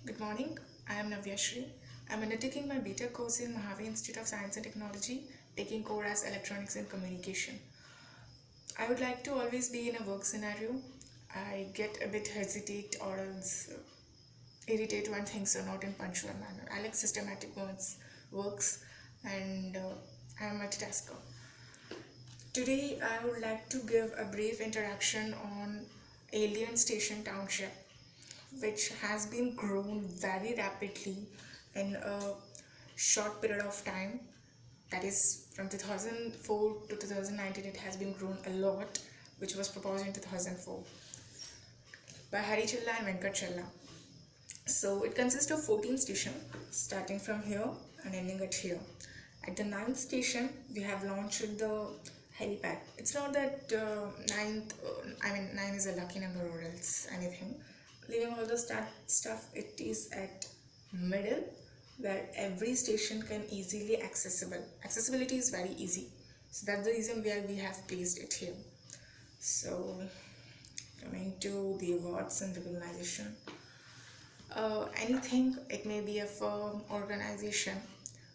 Good morning. I am Navya. I am undertaking my BTech course in Mahavi Institute of Science and Technology, taking core as Electronics and Communication. I would like to always be in a work scenario. I get a bit hesitate or else irritate when things are not in punctual manner. I like systematic works, and I am a multitasker. Today, I would like to give a brief introduction on Alien Station Township, which has been grown very rapidly in a short period of time. That is from 2004 to 2019, it has been grown a lot, which was proposed in 2004 by Hari Chilla and Venkat Chilla. So it consists of 14 stations starting from here and ending at here. At the ninth station, we have launched the helipad. It's not that nine is a lucky number or else anything. Leaving all the stuff, it is at middle where every station can easily accessible. Accessibility is very easy. So that's the reason why we have placed it here. So coming to the awards and recognition. Anything, it may be a firm, organization,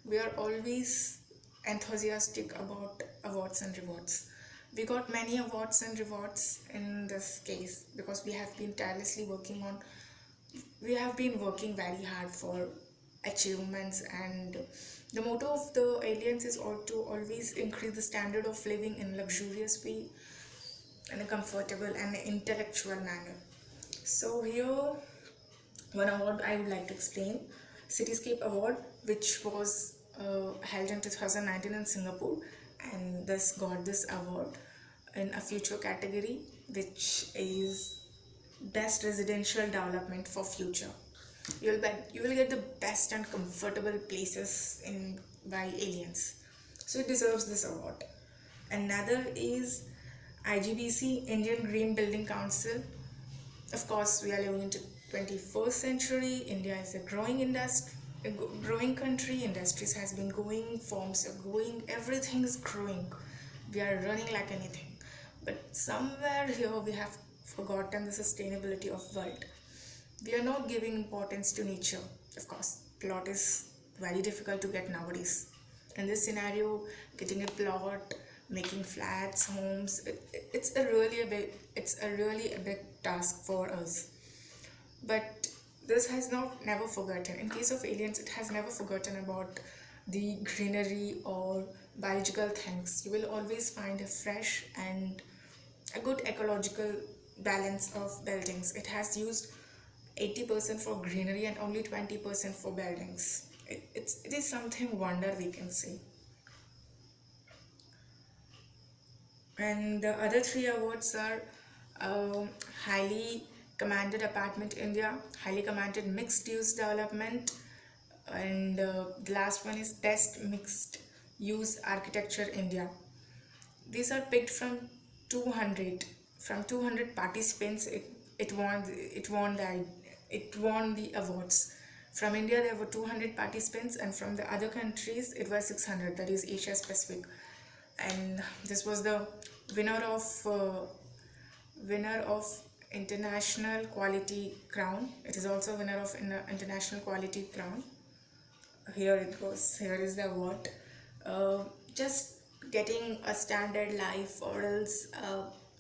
we are always enthusiastic about awards and rewards. We got many awards and rewards in this case because we have been working very hard for achievements, and the motto of the aliens is all to always increase the standard of living in luxurious way, in a comfortable and intellectual manner. So here one award I would like to explain, Cityscape Award, which was held in 2019 in Singapore, and this got this award in a future category, which is best residential development for future. You will get the best and comfortable places in by aliens, so it deserves this award. Another is IGBC, Indian Green Building Council. Of course, we are living in 21st century. India is a growing country. Industries has been growing, firms are growing, everything is growing. We are running like anything. But somewhere here we have forgotten the sustainability of world. We are not giving importance to nature. Of course, plot is very difficult to get nowadays. In this scenario, getting a plot, making flats, homes, it's a really a big task for us. But this has never forgotten. In case of aliens, it has never forgotten about the greenery or biological things. You will always find a fresh and a good ecological balance of buildings. It has used 80% for greenery and only 20% for buildings. It is something wonder, we can say. And the other three awards are Highly Commanded Apartment India, Highly Commanded Mixed Use Development, and the last one is Best Mixed Use Architecture India. These are picked from 200 participants. It won the awards. From India there were 200 participants, and from the other countries it was 600, that is Asia Pacific. And this was the winner of international quality crown. It is also winner of international quality crown. Here it goes. Here is the award. Just getting a standard life, or else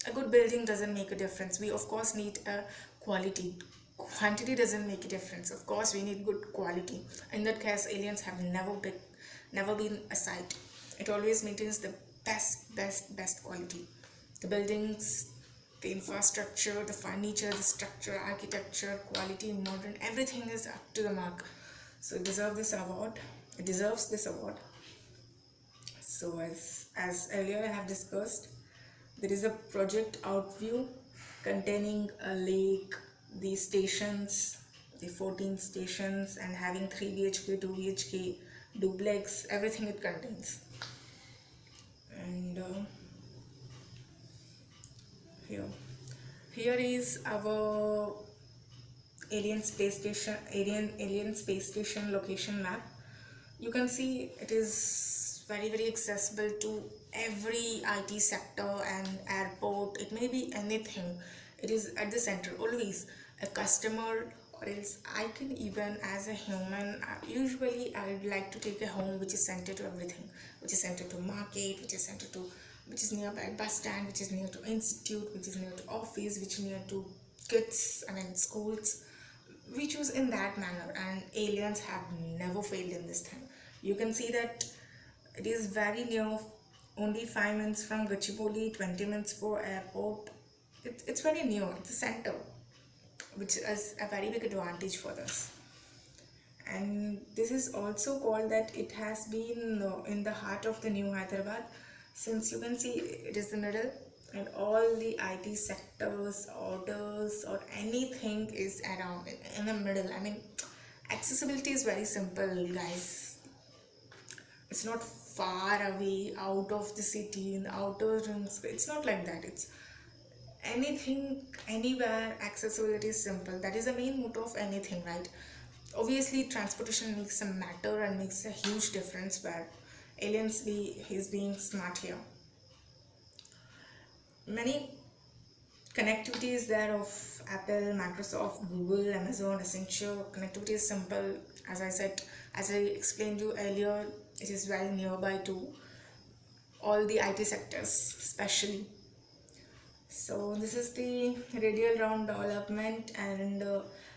a good building doesn't make a difference. We of course need a quality. Quantity doesn't make a difference. Of course we need good quality. In that case, aliens have never been aside. It always maintains the best quality. The buildings, the infrastructure, the furniture, the structure, architecture, quality, modern, everything is up to the mark. So it deserves this award. So as earlier I have discussed, there is a project outview containing a lake, the stations, the 14 stations, and having 3 BHK, 2 BHK, duplex, everything it contains. And here is our alien space station location map. You can see it is very accessible to every IT sector and airport. It may be anything. It is at the center. Always a customer or else I can even as a human, usually I would like to take a home which is centered to everything, which is centered to market, which is centered to, which is nearby bus stand, which is near to institute, which is near to office, which is near to kids, I mean schools. We choose in that manner, and aliens have never failed in this thing. You can see that it is very near, only 5 minutes from Gachibowli, 20 minutes for airport. It's very near, it's the center, which is a very big advantage for us. And this is also called that it has been in the heart of the new Hyderabad, since you can see it is the middle, and all the IT sectors, orders, or anything is around in the middle. I mean, accessibility is very simple, guys. It's not far away out of the city in the outer rings. It's not like that. It's anything, anywhere, accessibility is simple. That is the main motto of anything, right? Obviously transportation makes a matter and makes a huge difference, where aliens be is being smart here. Many connectivity is there of Apple, Microsoft, Google, Amazon, Essential. Connectivity is simple. As I said, as I explained you earlier, it is very nearby to all the IT sectors especially. So this is the radial round development and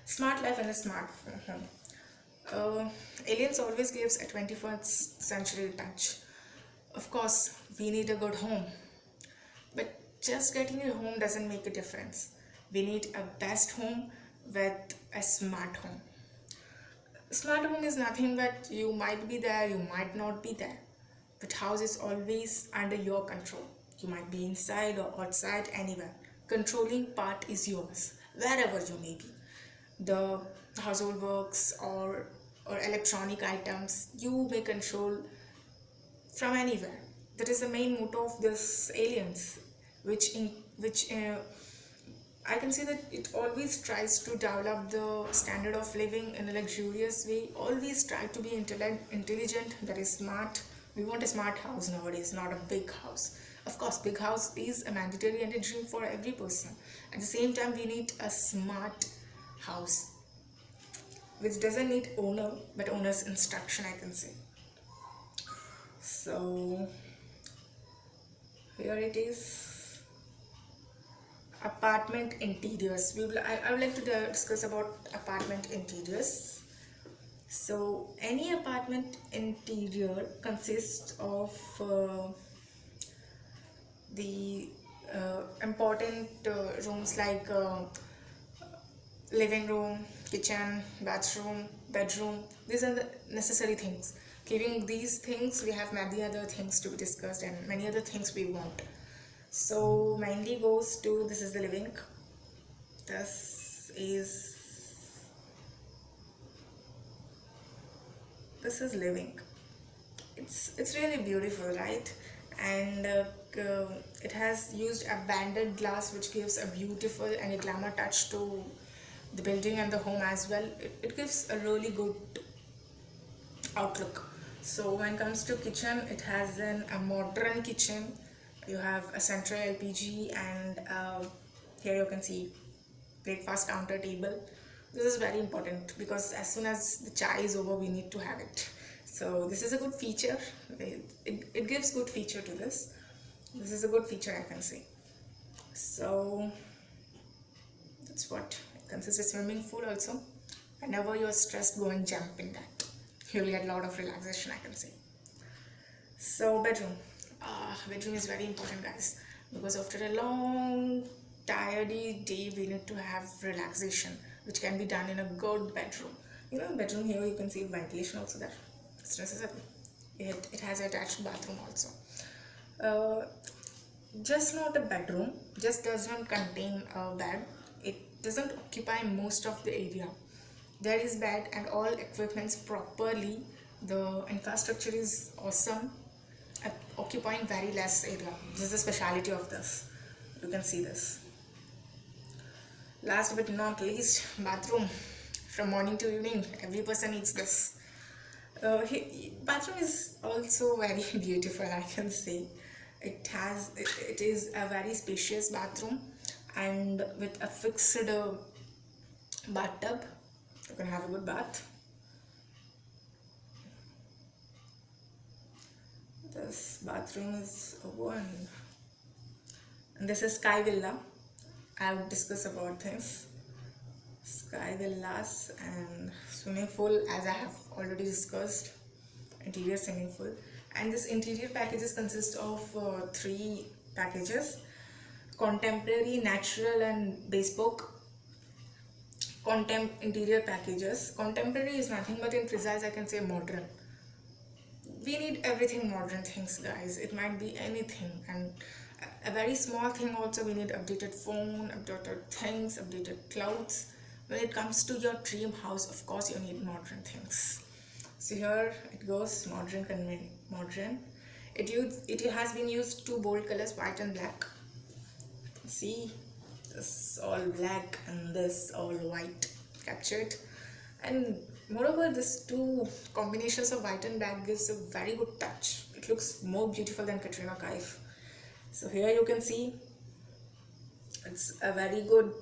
smart life and a smart home. Aliens always gives a 21st century touch. Of course, we need a good home, but just getting a home doesn't make a difference. We need a best home with a smart home. Smart home is nothing but you might be there, you might not be there. But house is always under your control. You might be inside or outside, anywhere. Controlling part is yours, wherever you may be. The household works or electronic items, you may control from anywhere. That is the main motto of this aliens, which I can say that it always tries to develop the standard of living in a luxurious way. Always try to be intelligent, that is smart. We want a smart house nowadays, not a big house. Of course, big house is a mandatory and a dream for every person. At the same time, we need a smart house, which doesn't need owner, but owner's instruction, I can say. So here it is, apartment interiors. I would like to discuss about apartment interiors. So any apartment interior consists of the important rooms like living room, kitchen, bathroom, bedroom. These are the necessary things. Giving these things, we have many other things to be discussed and many other things we want. So mainly goes to, this is the living. This is living. It's really beautiful, right? And it has used a banded glass, which gives a beautiful and a glamour touch to the building and the home as well. It gives a really good outlook. So when it comes to kitchen, it has a modern kitchen. You have a central LPG and here you can see breakfast counter table. This is very important because as soon as the chai is over, we need to have it. So this is a good feature. It gives good feature to this. This is a good feature, I can say. So that's what it consists of. Swimming pool also. Whenever you're stressed, go and jump in that. You'll get a lot of relaxation, I can say. So bedroom. Bedroom is very important, guys, because after a long tired day, we need to have relaxation, which can be done in a good bedroom. Bedroom, here you can see ventilation also there. It's necessary. It has an attached bathroom also. Just not a bedroom, just does not contain a bed. It doesn't occupy most of the area. There is bed and all equipments properly. The infrastructure is awesome, occupying very less area. This is the speciality of this. You can see this. Last but not least, bathroom. From morning to evening, every person needs this. Bathroom is also very beautiful, I can say. It is a very spacious bathroom and with a fixed bathtub. You can have a good bath. This bathroom is a one. And this is Sky Villa. I would discuss about things. Sky villas and swimming pool, as I have already discussed. Interior swimming pool. And this interior packages consist of three packages: contemporary, natural, and bespoke. Interior packages. Contemporary is nothing but, in precise, I can say modern. We need everything modern things, guys. It might be anything, and a very small thing also. We need updated phone, updated things, updated clothes. When it comes to your dream house, of course you need modern things. So here it goes, modern. It has been used two bold colors, white and black. See, this all black and this all white captured. And moreover, this two combinations of white and black gives a very good touch. It looks more beautiful than Katrina Kaif. So here you can see it's a very good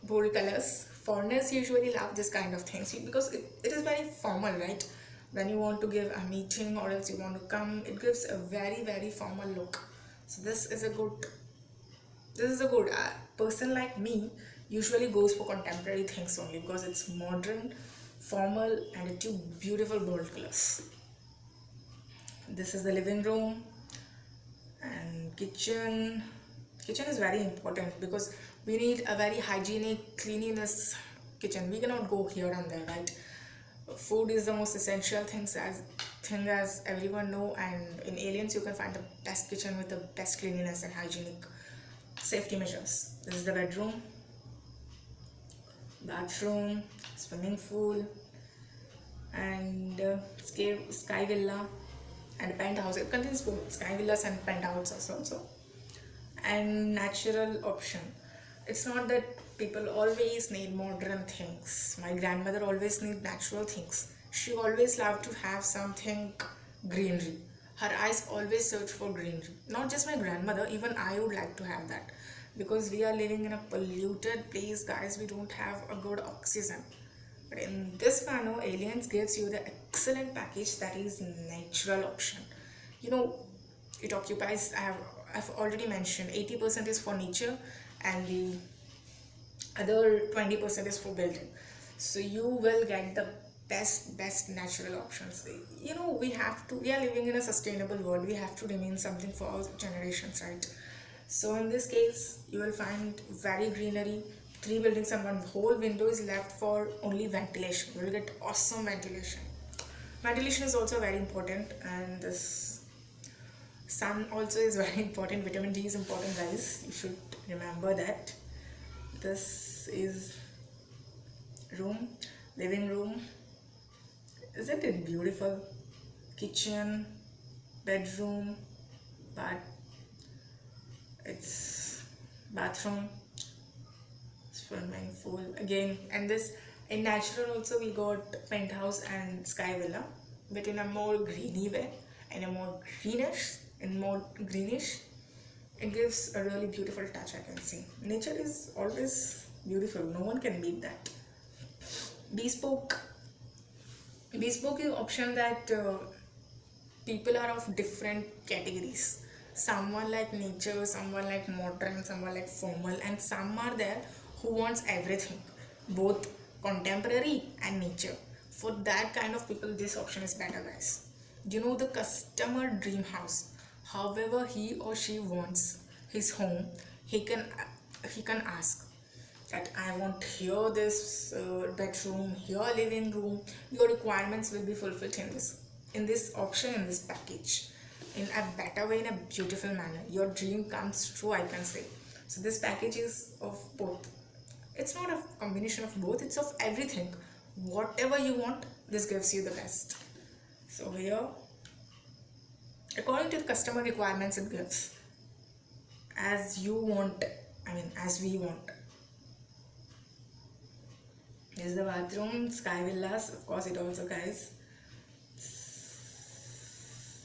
bold colors. Foreigners usually love this kind of things because it is very formal, right? When you want to give a meeting or else you want to come, it gives a very, very formal look. So this is a good person like me usually goes for contemporary things only because it's modern, formal, and two beautiful bold colors. This is the living room and kitchen. Kitchen is very important because we need a very hygienic, cleanliness kitchen. We cannot go here and there, right? Food is the most essential thing as everyone know, and in Aliens you can find the best kitchen with the best cleanliness and hygienic safety measures. This is the bedroom, bathroom, swimming pool, and sky villa and a penthouse. It contains both sky villas and penthouses also. And natural option. It's not that people always need modern things. My grandmother always need natural things. She always loved to have something greenery. Her eyes always search for greenery. Not just my grandmother, even I would like to have that. Because we are living in a polluted place, guys. We don't have a good oxygen. But in this manner, Aliens gives you the excellent package that is natural option. You know, it occupies, I've already mentioned, 80% is for nature and the other 20% is for building. So you will get the best natural options. You know, we are living in a sustainable world. We have to remain something for our generations, right? So in this case, you will find very greenery, three buildings and one whole window is left for only ventilation. You will get awesome ventilation. Ventilation is also very important, and this sun also is very important. Vitamin D is important, guys. You should remember that. This is room, living room. Isn't it beautiful? Kitchen, bedroom, but it's bathroom, swimming pool again. And this in natural also we got penthouse and sky villa, but in a more greeny way, and a more greenish, it gives a really beautiful touch. I can see nature is always beautiful. No one can beat that. Bespoke is option that people are of different categories. Someone like nature, someone like modern, someone like formal, and some are there who wants everything, both contemporary and nature. For that kind of people, this option is better, guys. You know, the customer dream house, however he or she wants his home, he can ask that I want here this bedroom, here living room. Your requirements will be fulfilled in this option, in this package, in a better way, in a beautiful manner. Your dream comes true, I can say. So this package is of both. It's not a combination of both, it's of everything. Whatever you want, this gives you the best. So here, according to the customer requirements, it gives as you want, as we want. This is the bathroom, sky villas, of course it also, guys.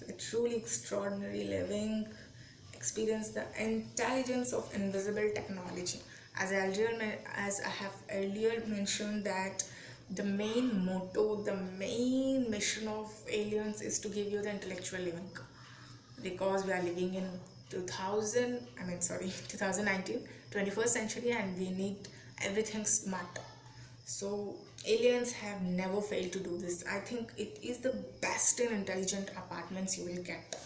A truly extraordinary living experience, the intelligence of invisible technology. As I have earlier mentioned that The main motto, the main mission of aliens is to give you the intellectual living, because we are living in 2000, I mean, sorry, 2019, 21st century, and we need everything smart. So, aliens have never failed to do this. I think it is the best in intelligent apartments you will get.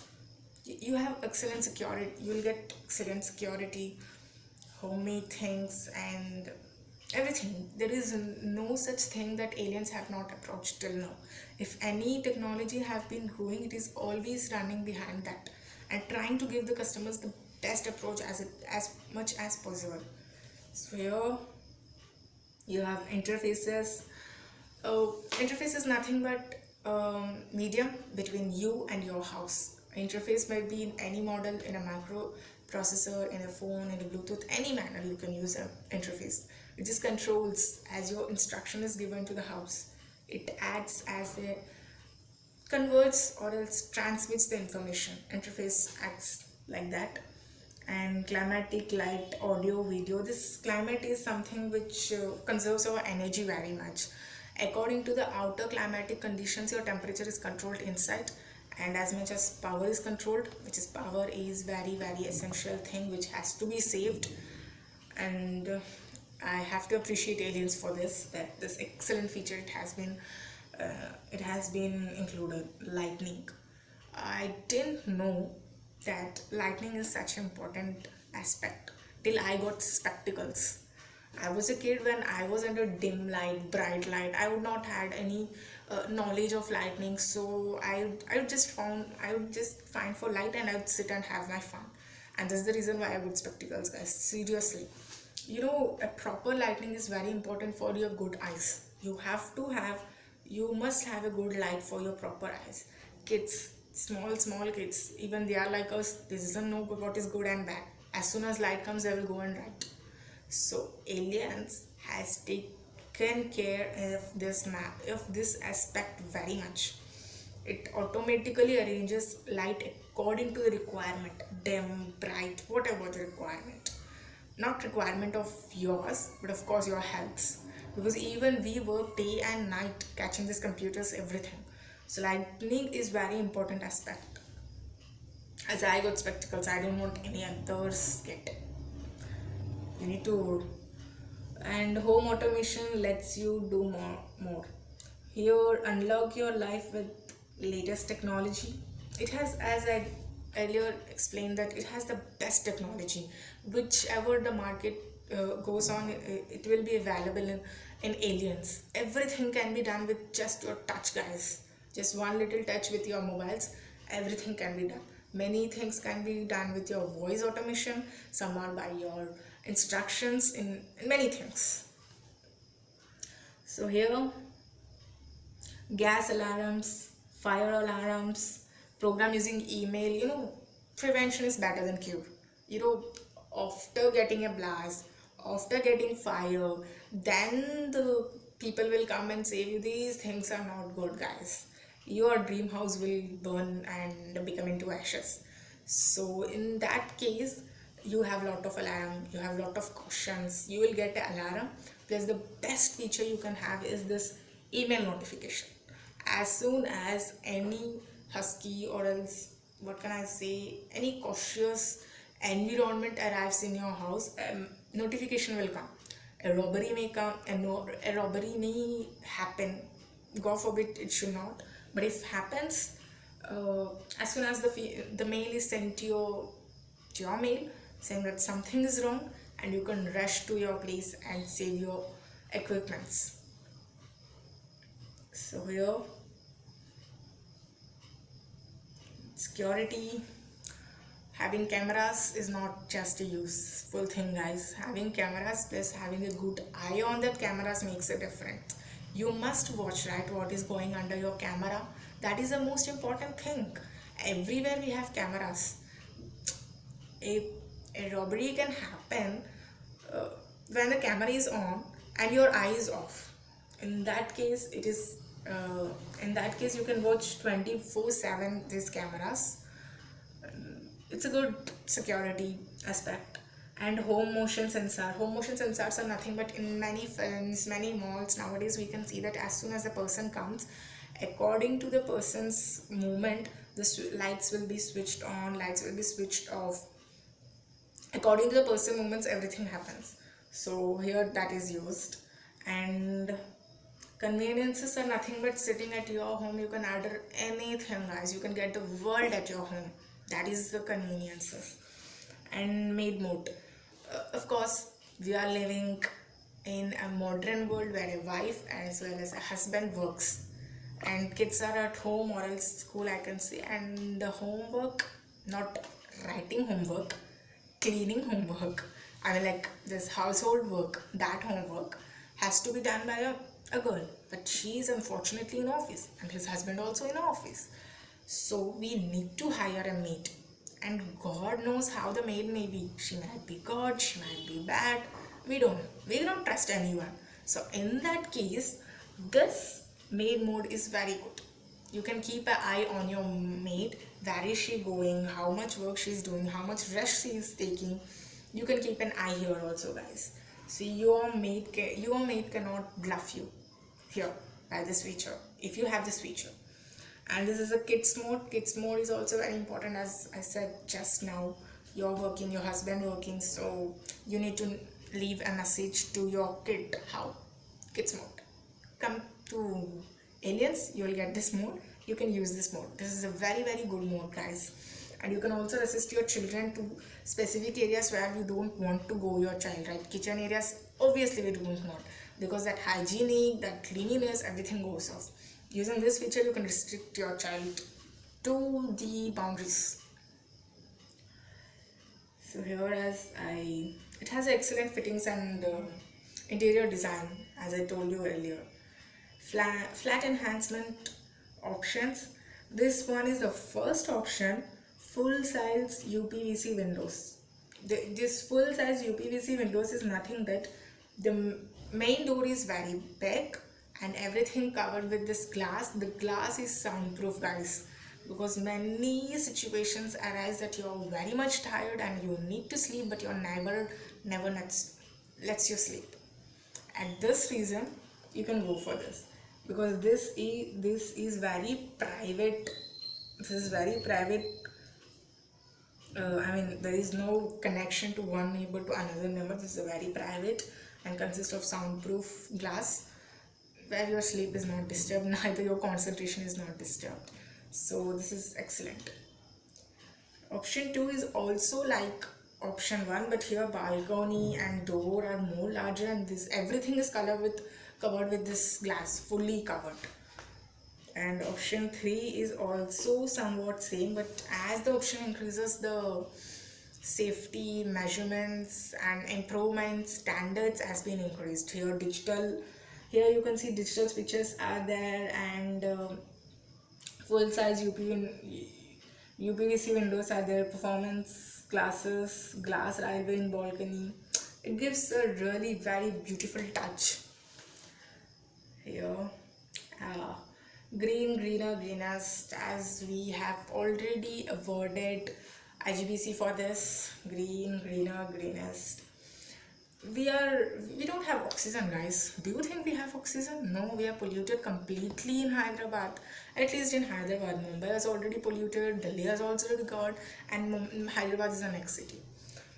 You have excellent security, you will get excellent security, homemade things, and everything. There is no such thing that aliens have not approached till now. If any technology have been growing, it is always running behind that and trying to give the customers the best approach as much as possible. So here you have interfaces. Interface is nothing but medium between you and your house. Interface might be in any model, in a microprocessor, in a phone, in a Bluetooth, any manner you can use an interface. It just controls as your instruction is given to the house. It acts as a converts or else transmits the information. Interface acts like that. And climatic, light, audio, video. This climate is something which conserves our energy very much. According to the outer climatic conditions, your temperature is controlled inside, and as much as power is controlled, which is power is very essential thing which has to be saved. And I have to appreciate aliens for this, that this excellent feature it has been included. Lightning, I didn't know that lightning is such an important aspect till I got spectacles. I was a kid when I was under dim light, bright light. I would not had any knowledge of lightning, so I would just find for light and I would sit and have my fun. And that's the reason why I got spectacles, guys. Seriously, a proper lightning is very important for your good eyes. You must have a good light for your proper eyes. Kids, small kids, even they are like us, they doesn't know what is good and bad. As soon as light comes, they will go and write. So aliens has taken care of this aspect very much. It automatically arranges light according to the requirement, dim, bright, whatever the requirement. Not requirement of yours, but of course your health. Because even we work day and night catching these computers, everything. So lightning is very important aspect. As I got spectacles, I don't want any others get. You need to. And home automation lets you do more. Here, unlock your life with latest technology. It has, as I earlier explained, that it has the best technology. Whichever the market goes on, it will be available in aliens. Everything can be done with just your touch, guys. Just one little touch with your mobiles, everything can be done. Many things can be done with your voice automation. Some are by your instructions in many things. So here, gas alarms, fire alarms, program using email. Prevention is better than cure. After getting a blast, after getting fire, then the people will come and save you. These things are not good, guys. Your dream house will burn and become into ashes. So in that case, you have lot of alarm, you have lot of cautions, you will get an alarm. Plus the best feature you can have is this email notification. As soon as any husky, or else what can I say, any cautious environment arrives in your house, notification will come. A robbery may come, a robbery may happen. God forbid it should not, but if happens, as soon as the mail is sent to your mail saying that something is wrong, and you can rush to your place and save your equipments. So here, security. Having cameras is not just a useful thing, guys. Having cameras plus having a good eye on that cameras makes a difference. You must watch, right, what is going under your camera. That is the most important thing. Everywhere we have cameras. A robbery can happen when the camera is on and your eye is off. In that case, you can watch 24/7 these cameras. It's a good security aspect. And home motion sensor. Home motion sensors are nothing but in many films, many malls nowadays we can see that as soon as the person comes, according to the person's movement, the lights will be switched on, lights will be switched off. According to the person movements, everything happens. So here that is used. And conveniences are nothing but sitting at your home. You can order anything, guys. You can get the world at your home. That is the conveniences. And maid mode. Of course, we are living in a modern world where a wife as well as a husband works, and kids are at home or else school, I can say, and the homework, not writing homework, cleaning homework, I mean like this household work, that homework has to be done by a girl, but she is unfortunately in office and his husband also in office. So we need to hire a maid, and God knows how the maid may be. She might be good, she might be bad. We don't trust anyone. So in that case, this maid mode is very good. You can keep an eye on your maid. Where is she going? How much work she is doing? How much rest she is taking? You can keep an eye here also, guys. So your maid cannot bluff you here by this feature if you have this feature. And this is a kids mode. Kids mode is also very important, as I said just now. You're working, your husband working, so you need to leave a message to your kid. How? Kids mode. Come to aliens, you will get this mode. You can use this mode. This is a very very good mode, guys. And you can also assist your children to specific areas where you don't want to go your child, right? Kitchen areas, obviously we don't want, because that hygienic, that cleanliness, everything goes off. Using this feature, you can restrict your child to the boundaries. So here, it has excellent fittings and interior design, as I told you earlier. Flat enhancement options. This one is the first option. Full size UPVC windows. This full size UPVC windows is nothing but the main door is very big and everything covered with this glass. The glass is soundproof, guys, because many situations arise that you're very much tired and you need to sleep, but your neighbor never lets you sleep. At this reason, you can go for this, because this is very private. This is very private. I mean, there is no connection to one neighbor to another neighbor. This is a very private and consists of soundproof glass, where your sleep is not disturbed, neither your concentration is not disturbed. So this is excellent. Option 2 is also like option 1, but here balcony and door are more larger, and this everything is covered with this glass, fully covered. And option 3 is also somewhat same, but as the option increases, the safety measurements and improvement standards has been increased. Here you can see digital switches are there, and full size UPVC windows are there, performance glasses, glass railway in balcony. It gives a really very beautiful touch. Here greener, greenest, as we have already awarded IGBC for this. Greener, greenest. We don't have oxygen, guys. Do you think we have oxygen? No, we are polluted completely in Hyderabad. At least in Hyderabad. Mumbai is already polluted, Delhi has also got, and Hyderabad is the next city.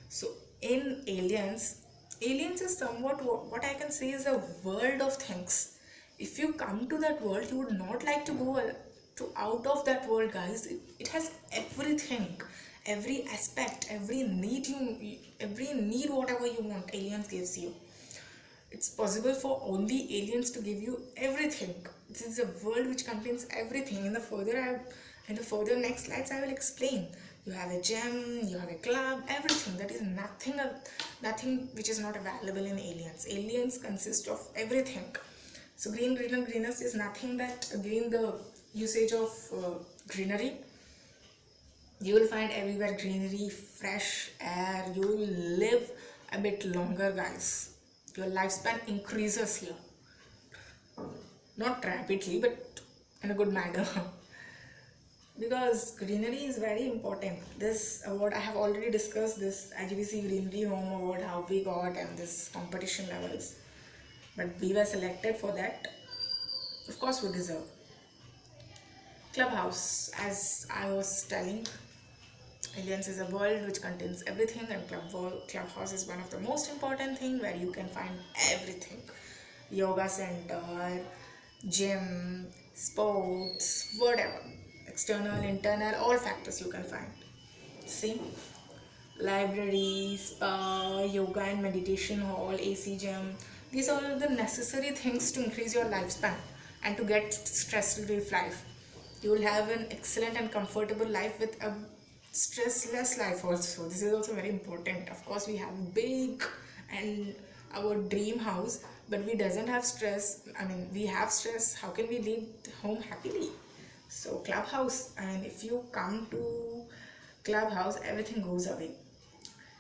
So in aliens is somewhat what I can say is a world of things. If you come to that world, you would not like to go to out of that world, guys. It has everything, every aspect, every need whatever you want, aliens gives you. It's possible for only aliens to give you everything. This is a world which contains everything. In the further next slides, I will explain. You have a gym, you have a club, everything. That is nothing which is not available in aliens. Aliens consist of everything. So greener, greenest is nothing but again the usage of greenery. You will find everywhere greenery, fresh air. You will live a bit longer, guys. Your lifespan increases here. Not rapidly, but in a good manner. because greenery is very important. This award I have already discussed, this IGBC Greenery Home Award, how we got, and this competition levels, but we were selected for that. Of course we deserve. Clubhouse, as I was telling, Aliens is a world which contains everything, and Clubhouse is one of the most important thing where you can find everything. Yoga center, gym, sports, whatever. External, internal, all factors you can find. See? Library, spa, yoga and meditation hall, AC gym. These are all the necessary things to increase your lifespan and to get stress relief life. You will have an excellent and comfortable life with a stressless life also. This is also very important. Of course, we have big and our dream house, but we doesn't have stress. I mean, we have stress. How can we live home happily? So clubhouse, and if you come to clubhouse, everything goes away.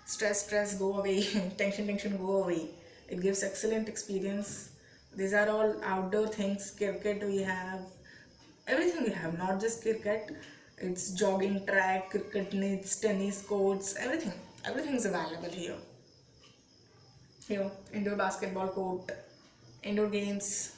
Stress go away. Tension go away. It gives excellent experience. These are all outdoor things. Cricket we have, everything we have, not just cricket. It's jogging track, cricket nets, tennis courts, everything is available here. Indoor basketball court, indoor games.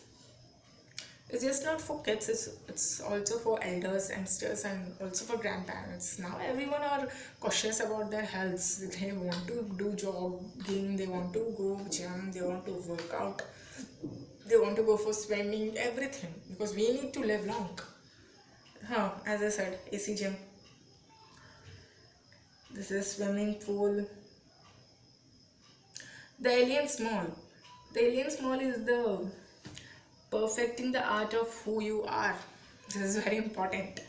It's just not for kids, it's also for elders, youngsters, and also for grandparents. Now everyone are cautious about their health. They want to do jogging, they want to go gym, they want to work out, they want to go for swimming, everything, because we need to live long. As I said, AC gym. This is swimming pool. The Alien Small. The Alien Small is the perfecting the art of who you are. This is very important.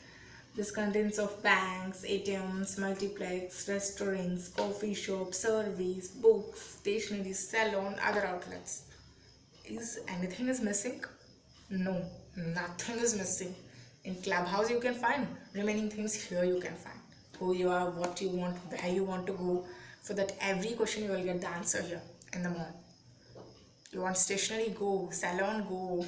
This contains of banks, ATMs, multiplex, restaurants, coffee shops, service, books, stationery, salon, other outlets. Is anything is missing? No, nothing is missing. In clubhouse you can find remaining things. Here you can find who you are, what you want, where you want to go. For that every question you will get the answer here in the mall. You want stationery, go. Salon, go.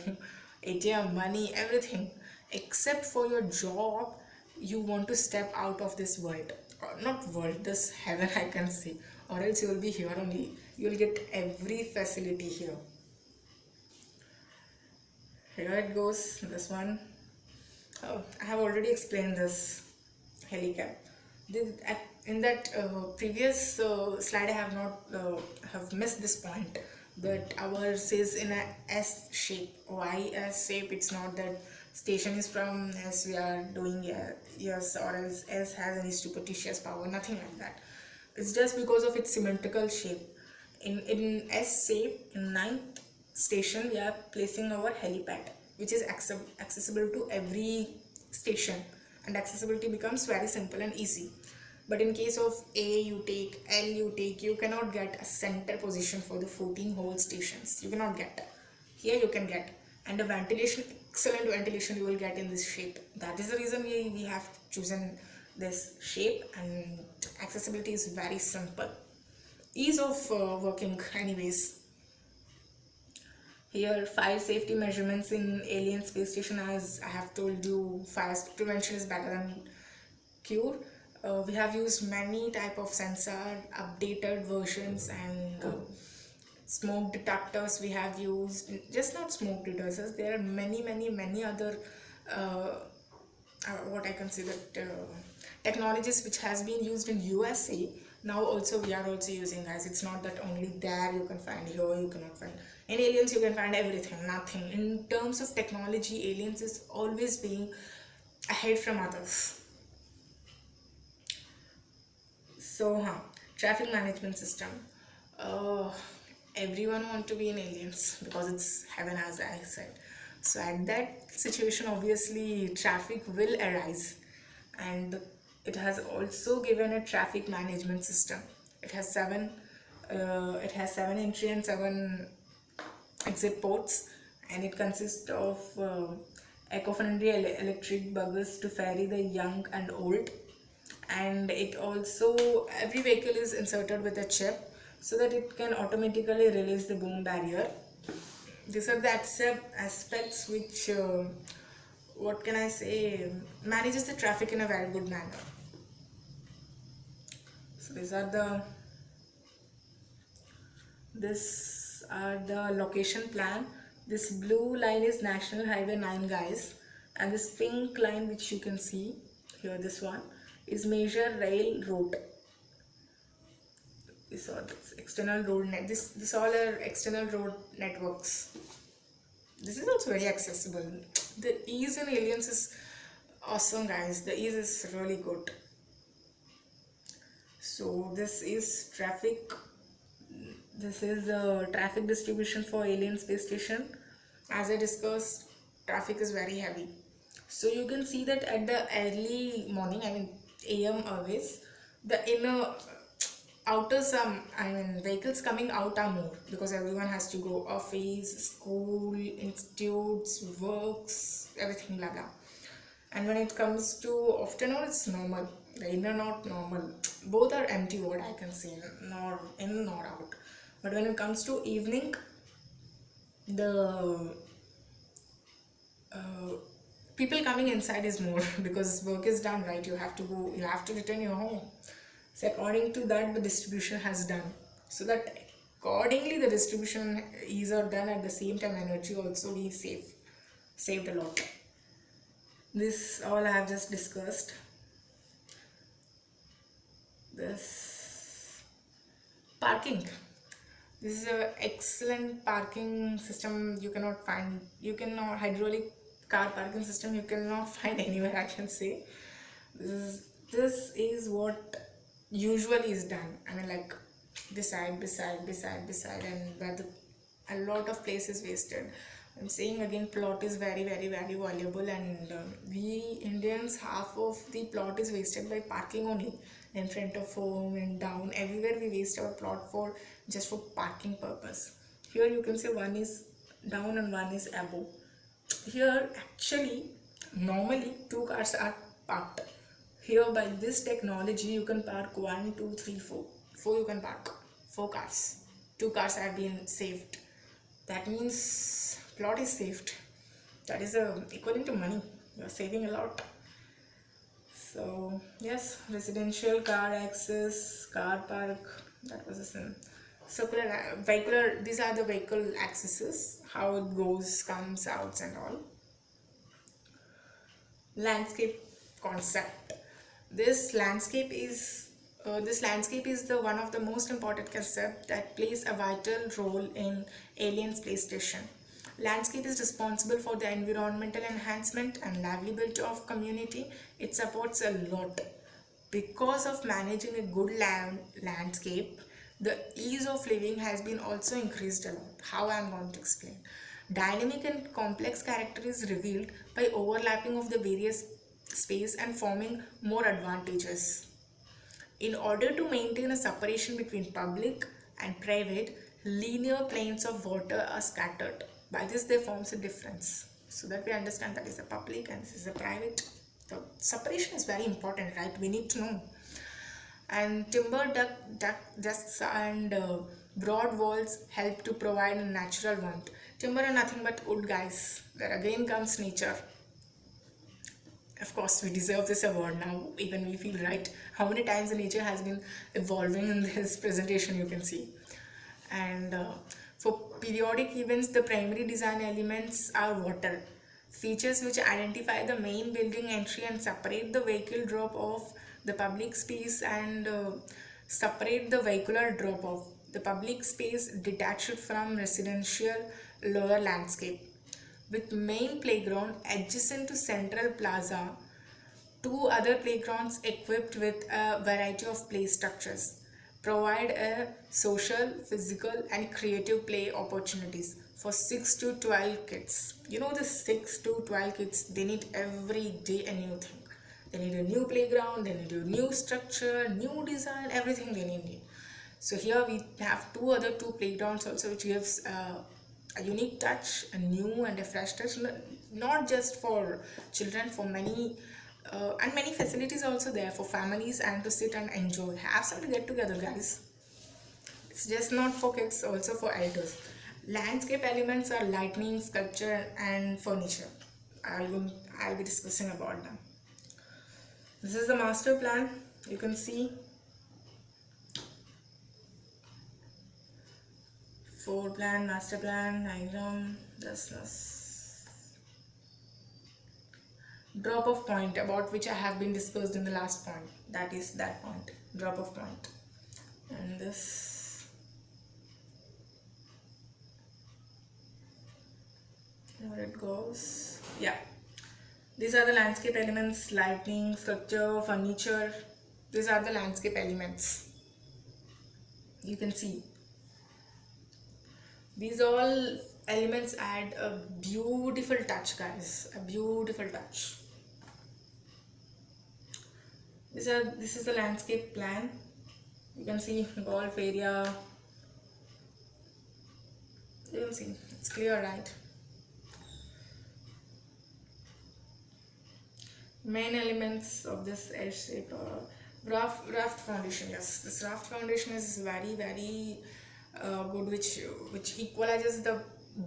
ATM, money, everything. Except for your job, you want to step out of this world. Or not world, this heaven I can say. Or else you will be here only. You will get every facility here. Here it goes, this one. Oh, I have already explained this helicab. In that previous slide, I have not have missed this point. That ours is in a S shape. Why S shape? It's not that station is from S. We are doing yes, or else S has any superstitious power. Nothing like that. It's just because of its symmetrical shape. In S shape, in ninth station, we are placing our helipad, which is accessible to every station, and accessibility becomes very simple and easy. But in case of A you take, L you take, you cannot get a center position for the 14 whole stations. You cannot get. Here you can get. And the ventilation, excellent ventilation you will get in this shape. That is the reason we have chosen this shape, and accessibility is very simple. Ease of working anyways. Here, fire safety measurements in alien space station. As I have told you, fire prevention is better than cure. We have used many type of sensor, updated versions, and smoke detectors we have used. Just not smoke detectors, there are many other what I consider technologies which has been used in USA. Now also we are also using, guys. It's not that only there you can find, here you cannot find. In aliens you can find everything. Nothing in terms of technology, aliens is always being ahead from others. So traffic management system. Everyone want to be in aliens because it's heaven, as I said. So at that situation, obviously traffic will arise, and it has also given a traffic management system. It has seven entry and 7 exit ports, and it consists of eco-friendly electric buses to ferry the young and old. And it also, every vehicle is inserted with a chip so that it can automatically release the boom barrier. These are the aspects which what can I say, manages the traffic in a very good manner. So these are the location plan. This blue line is National Highway 9, guys, and this pink line which you can see here, this one, is major rail route. This all this external road net. This all are external road networks. This is also very accessible. The ease in aliens is awesome, guys. The ease is really good. So this is traffic. This is the traffic distribution for alien space station. As I discussed, traffic is very heavy. So you can see that at the early morning, I mean AM always, the inner outer some, I mean vehicles coming out are more because everyone has to go office, school, institutes, works, everything blah blah. And when it comes to afternoon, it's normal. The inner not normal. Both are empty. What I can say, nor in nor out. But when it comes to evening, the uh, people coming inside is more because work is done, right? You have to go. You have to return your home. So according to that, the distribution has done. So that accordingly, the distribution is are done at the same time. Energy also we saved a lot. This all I have just discussed. This parking. This is a excellent parking system. You cannot hydraulic car parking system. You cannot find anywhere. I can say this is what usually is done. I mean, like beside, and where a lot of place is wasted. I'm saying again, plot is very, very, very valuable, and we Indians, half of the plot is wasted by parking only. In front of home and down, everywhere we waste our plot for just for parking purpose. Here you can say one is down and one is above. Here actually, normally two cars are parked. Here by this technology, you can park one, two, three, four. Four you can park. Four cars. Two cars have been saved. That means plot is saved. That is equivalent to money. You are saving a lot. So yes, residential car access, car park. That was the same. Circular vehicular. These are the vehicle accesses. How it goes, comes, outs, and all. Landscape concept. This landscape is the one of the most important concept that plays a vital role in alien space station. Landscape is responsible for the environmental enhancement and livability of community. It supports a lot. Because of managing a good landscape, the ease of living has been also increased a lot. How I am going to explain. Dynamic and complex character is revealed by overlapping of the various space and forming more advantages. In order to maintain a separation between public and private, linear planes of water are scattered. By this, they forms a difference. So that we understand that is a public and this is a private. The separation is very important, right? We need to know. And timber ducts and broad walls help to provide a natural warmth. Timber are nothing but wood, guys. There again comes nature. Of course, we deserve this award now, even we feel, right? How many times the nature has been evolving in this presentation, you can see. And for periodic events, the primary design elements are water. Features which identify the main building entry and separate the vehicle drop off, the public space, and separate the vehicular drop off. The public space detached from residential lower landscape. With main playground adjacent to central plaza, two other playgrounds equipped with a variety of play structures provide a social, physical, and creative play opportunities for 6 to 12 kids. You know, the 6 to 12 kids, they need every day a new thing. They need a new playground, they need a new structure, new design, everything they need. So here we have two playgrounds also, which gives a unique touch, a new and a fresh touch, not just for children, for many and many facilities also there for families and to sit and enjoy. Have some to get together, guys. It's just not for kids, also for elders. Landscape elements are lighting, sculpture, and furniture. I'll go, I'll be discussing about them. This is the master plan. You can see floor plan, master plan, diagram, this drop off point about which I have been discussed in the last point. That is that point, drop off point. And this, where it goes. Yeah, these are the landscape elements, lighting, structure, furniture. These are the landscape elements. You can see these all elements add a beautiful touch, guys, a beautiful touch. This is the landscape plan. You can see golf area. You can see it's clear, right? Main elements of this edge shape, raft foundation. Yes, this raft foundation is very good, which equalizes the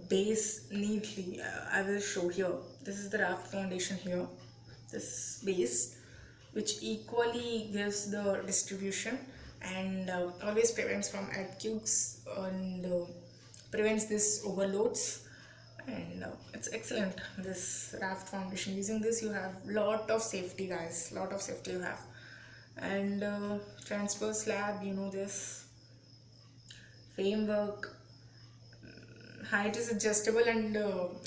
base neatly. I will show here. This is the raft foundation here, this base, which equally gives the distribution and always prevents from earthquakes and prevents this overloads. And it's excellent, this raft foundation. Using this you have lot of safety, guys, lot of safety you have. And transfer slab, you know, this framework, height is adjustable, and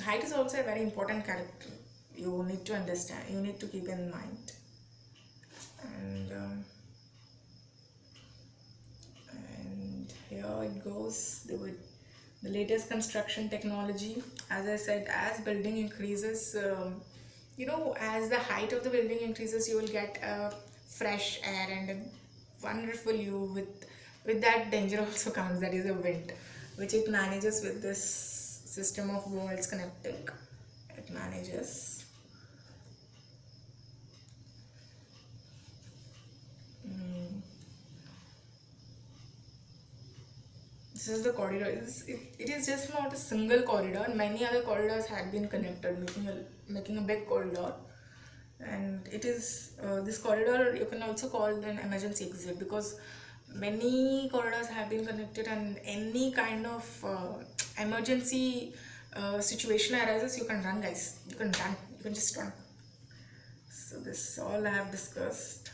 height is also a very important character. You need to understand, you need to keep in mind. And here it goes, the latest construction technology. As I said, as building increases, you know, as the height of the building increases, you will get a fresh air and a wonderful view. With that, danger also comes, that is a wind, which it manages with this system of walls connecting. It manages. This is the corridor. It is just not a single corridor. Many other corridors had been connected, making a big corridor. And it is this corridor you can also call an emergency exit, because many corridors have been connected, and any kind of emergency situation arises, you can run, guys. You can run. You can just run. So this all I have discussed.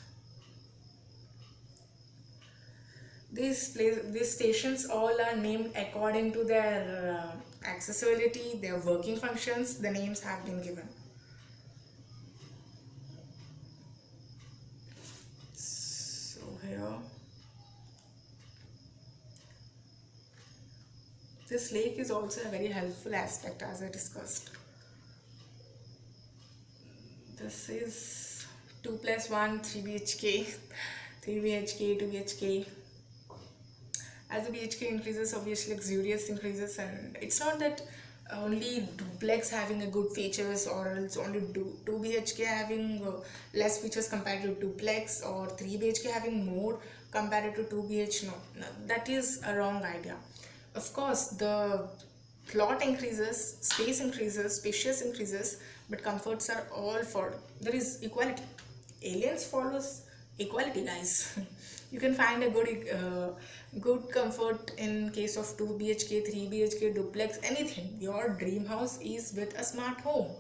These stations all are named according to their accessibility, their working functions. The names have been given. So here, this lake is also a very helpful aspect, as I discussed. This is 2+1 3 BHK, 3 BHK, 2 BHK. As the BHK increases, obviously luxurious increases, and it's not that only duplex having a good features, or else only 2 BHK having less features compared to duplex, or 3 BHK having more compared to 2 BH. No, that is a wrong idea. Of course, the plot increases, space increases, spacious increases, but comforts are all for, there is equality. Aliens follows equality, guys. You can find a good comfort in case of 2 BHK, 3 BHK, duplex, anything. Your dream house is with a smart home.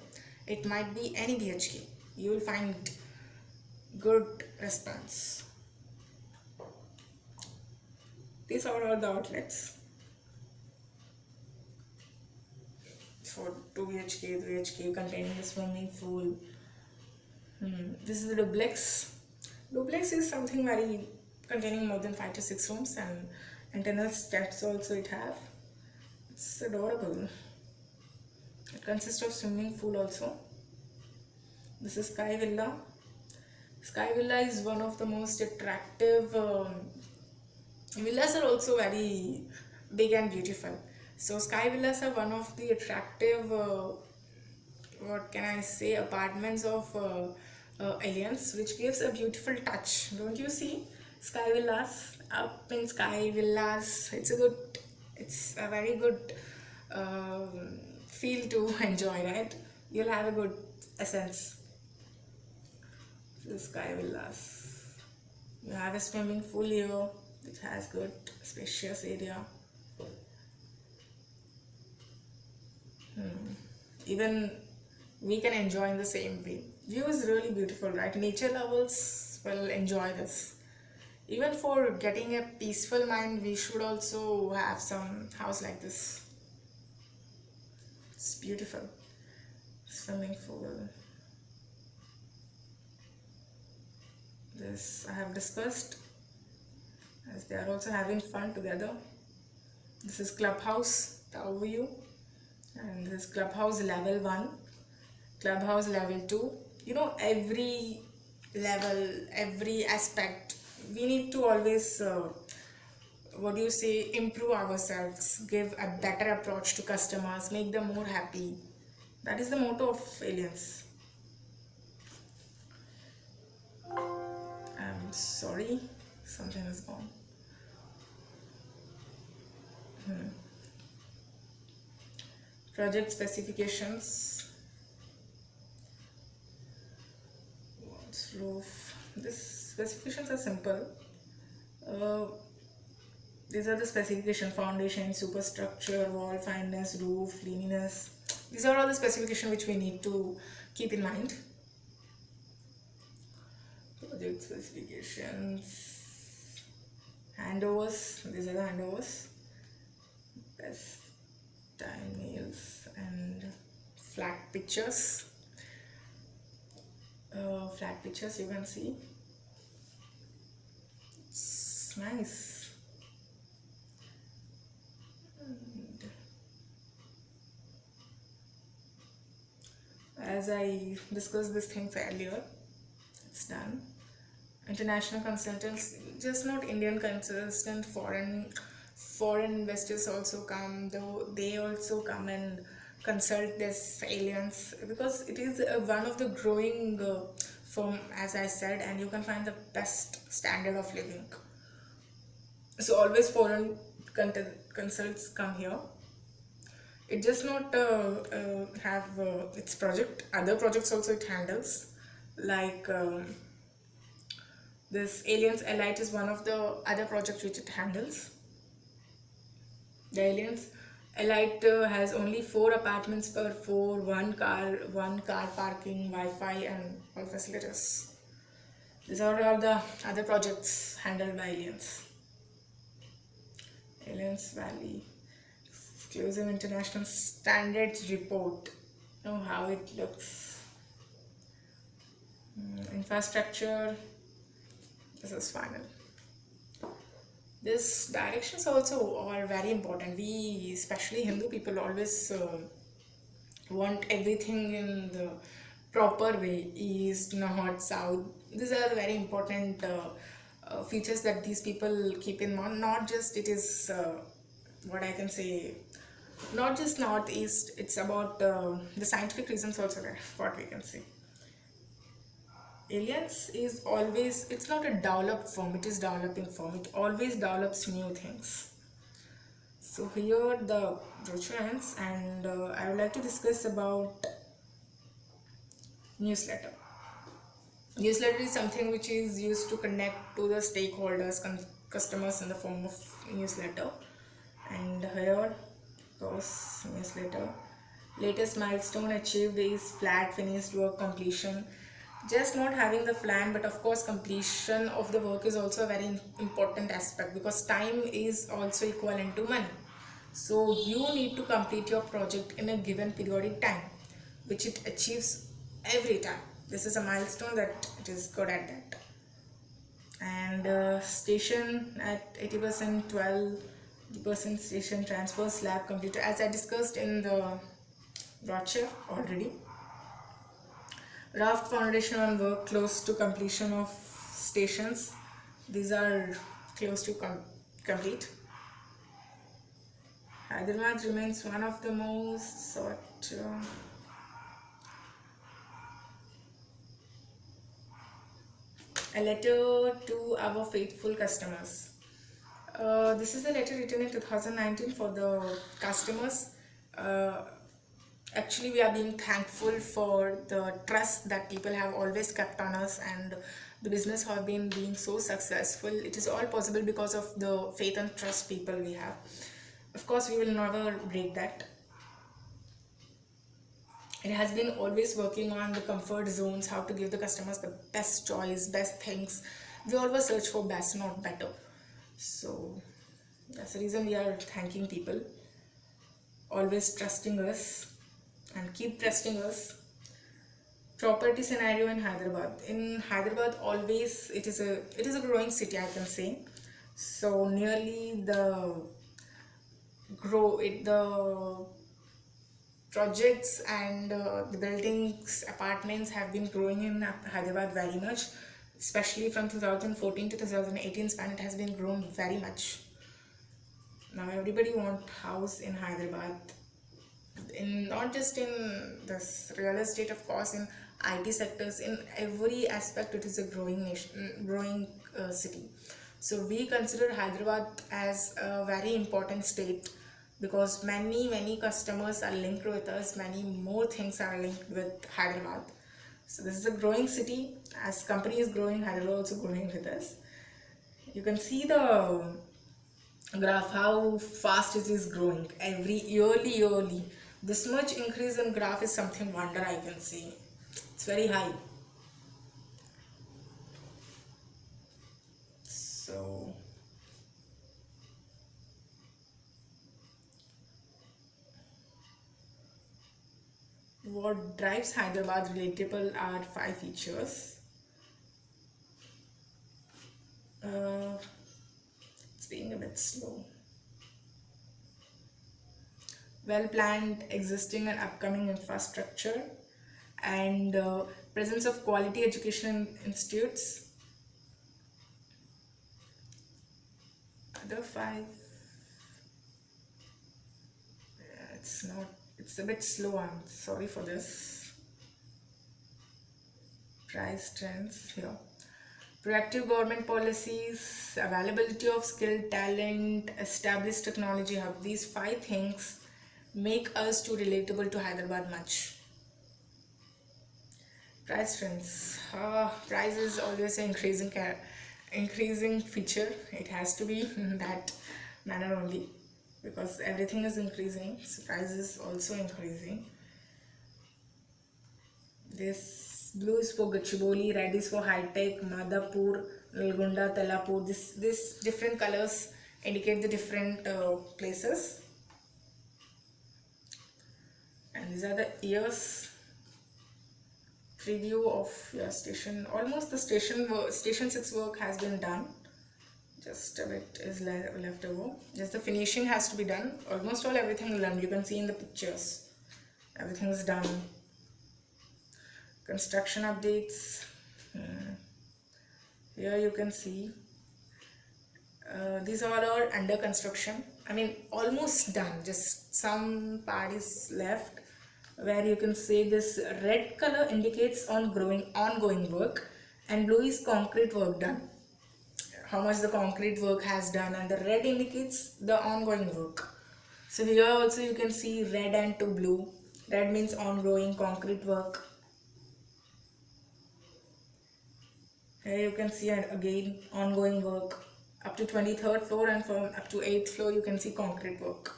It might be any BHK. You will find good response. These are all the outlets for 2 BHK, 3 BHK containing the swimming pool. This is the duplex. Duplex is something very containing more than 5 to 6 rooms, and internal steps also it have. It's adorable. It consists of swimming pool also. This is Sky Villa. Sky Villa is one of the most attractive villas are also very big and beautiful. So Sky Villas are one of the attractive what can I say, apartments of aliens, which gives a beautiful touch. Don't you see? Sky Villas, up in Sky Villas, it's a very good feel to enjoy, right? you'll have a good essence. The sky will last. You have a swimming pool here which has good spacious area. Even we can enjoy in the same way. View is really beautiful, right? Nature lovers will enjoy this. Even for getting a peaceful mind, we should also have some house like this. It's beautiful. Swimming pool. This I have discussed, as they are also having fun together. This is clubhouse, the overview, and this is clubhouse level 1, clubhouse level 2. You know, every level, every aspect, we need to always what do you say, improve ourselves, give a better approach to customers, make them more happy. That is the motto of aliens. I'm sorry, something is gone. Project specifications. What's roof? These specifications are simple. Uh, these are the specification: foundation, superstructure, wall fineness, roof, cleanliness. These are all the specifications which we need to keep in mind. Project specifications. Handovers. These are the handovers. Best time nails and flat pictures. Flat pictures you can see. It's nice. And as I discussed these things earlier, it's done. International consultants, just not Indian consultants, foreign investors also come, though they also come and consult this aliens, because it is one of the growing firm, as I said, and you can find the best standard of living. So always foreign consults come here. It does not have its project, other projects also it handles, like this Aliens Elite is one of the other projects which it handles. The Aliens Elite has only 4 apartments per floor, 1 car parking, Wi-Fi and all facilities. These are all the other projects handled by Aliens. Aliens Valley, exclusive international standards report. Know how it looks. Infrastructure. This is final. This directions also are very important. We, especially Hindu people, always want everything in the proper way: east, north, south. These are very important features that these people keep in mind. Not just it is what I can say, not just northeast. It's about the scientific reasons also there. What we can say. Aliens is always, it's not a developed form, it is developing form. It always develops new things. So here the brochure ends, and I would like to discuss about newsletter. Newsletter is something which is used to connect to the stakeholders, customers, in the form of newsletter. And here goes newsletter. Latest milestone achieved is flat finished work completion. Just not having the plan, but of course completion of the work is also a very important aspect, because time is also equivalent to money. So you need to complete your project in a given periodic time, which it achieves every time. This is a milestone that it is good at that. And station at 80%, 12% station transfer slab completed, as I discussed in the brochure already. Raft foundation on work close to completion of stations. These are close to complete. Hyderabad remains one of the most sought. A letter to our faithful customers. This is a letter written in 2019 for the customers. Actually, we are being thankful thankful for the trust that people have always kept on us, and the business have been being so successful. It is all possible because of the faith and trust people we have. Of course, we will never break that. It has been always working on the comfort zones, how to give the customers the best choice, best things. We always search for best, not better. So that's the reason we are thanking people, always trusting us, and keep trusting us. Property scenario in Hyderabad. In Hyderabad, always it is a growing city, I can say. So nearly the projects and the buildings, apartments have been growing in Hyderabad very much, especially from 2014 to 2018 span. It has been grown very much. Now everybody want house in Hyderabad, in not just in this real estate, of course, in IT sectors, in every aspect. It is a growing nation, growing city. So we consider Hyderabad as a very important state, because many customers are linked with us, many more things are linked with Hyderabad. So this is a growing city. As company is growing, Hyderabad also growing with us. You can see the graph how fast it is growing every yearly. This much increase in graph is something wonder, I can see. It's very high. So what drives Hyderabad relatable are five features. uh, it's being a bit slow. Well planned existing and upcoming infrastructure, and presence of quality education institutes. Other five, it's not, it's a bit slow, I'm sorry for this. Price trends here. Proactive government policies, availability of skilled talent, established technology hub. These five things make us too relatable to Hyderabad much. Price trends. Price is always an increasing feature. It has to be in that manner only, because everything is increasing. So price is also increasing. This blue is for Gachibowli, red is for High Tech, Madhapur, Nalgonda, Telapur. This different colors indicate the different places, and these are the years. Preview of your station. Almost the station 6 work has been done. Just a bit is left over. Just the finishing has to be done. Almost all everything is done. You can see in the pictures. Everything is done. Construction updates. Here you can see. These all are under construction. I mean, almost done. Just some part is left, where you can say this red color indicates ongoing work, and blue is concrete work done, how much the concrete work has done, and the red indicates the ongoing work. So here also you can see red and to blue. Red means ongoing concrete work. Here you can see again ongoing work up to 23rd floor, and from up to 8th floor you can see concrete work.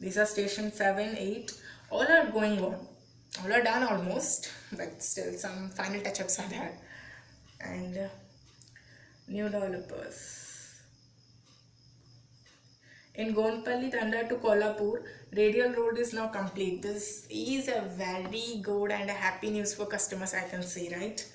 These are station 7, 8. All are going on. All are done almost, but still some final touch-ups are there. And new developers. In Gonpalli, Tanda to Kolhapur, radial road is now complete. This is a very good and a happy news for customers, I can say, right?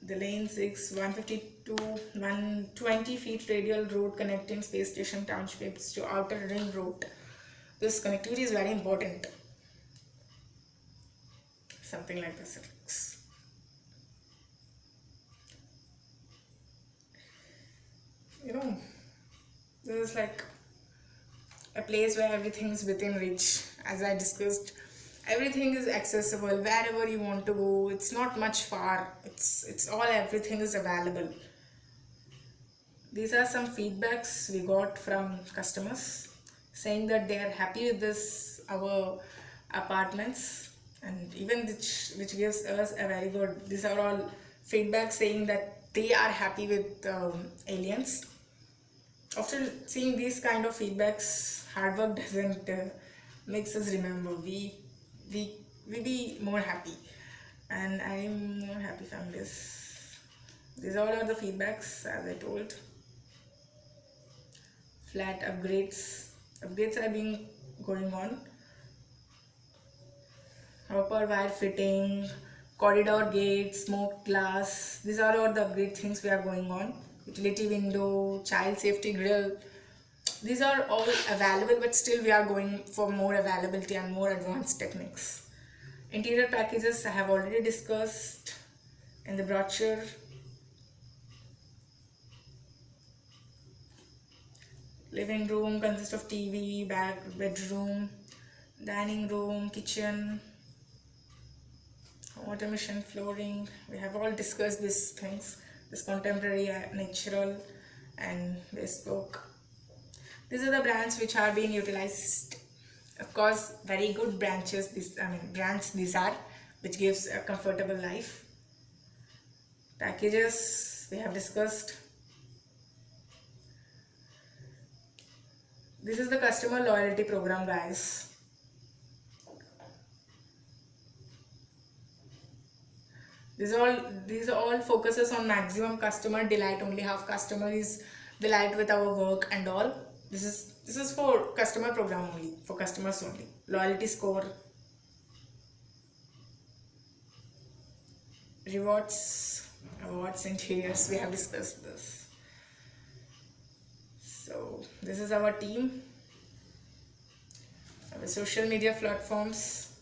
The lane 6, 150 to 120 feet radial road connecting space station townships to outer ring road. This connectivity is very important. Something like this it looks. You know, this is like a place where everything is within reach. As I discussed, everything is accessible wherever you want to go. It's not much far. It's all, everything is available. These are some feedbacks we got from customers saying that they are happy with this our apartments. and even which gives us a very good, these are all feedback saying that they are happy with aliens. After seeing these kind of feedbacks, hard work doesn't makes us remember. We we be more happy, and I'm more happy families. These all are the feedbacks as I told. Flat upgrades are being going on. Upper wire fitting, corridor gate, smoke glass. These are all the upgrade things we are going on. Utility window, child safety grill. These are all available, but still we are going for more availability and more advanced techniques. Interior packages I have already discussed in the brochure. Living room consists of TV, bedroom, dining room, kitchen, automation, flooring. We have all discussed these things. This contemporary, natural, and bespoke. These are the brands which are being utilized. Of course, very good branches. Brands these are, which gives a comfortable life. Packages we have discussed. This is the customer loyalty program, guys. These all focuses on maximum customer delight. Only half customer is delight with our work and all. This is for customer program only, for customers only. Loyalty score, rewards, awards, interiors. We have discussed this. So this is our team. Our social media platforms.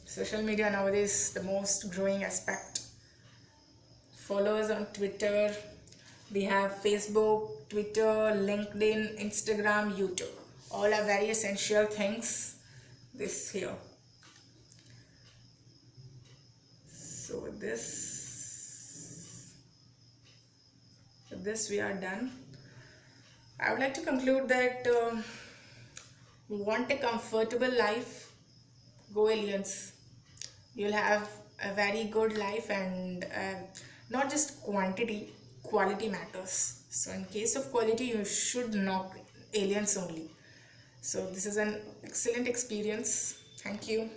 Social media nowadays the most growing aspect. Followers on Twitter. We have Facebook, Twitter, LinkedIn, Instagram, YouTube. All are very essential things. This here. So with this we are done. I would like to conclude that want a comfortable life, go aliens. You'll have a very good life, and not just quantity, quality matters. So in case of quality, you should knock aliens only. So this is an excellent experience. Thank you.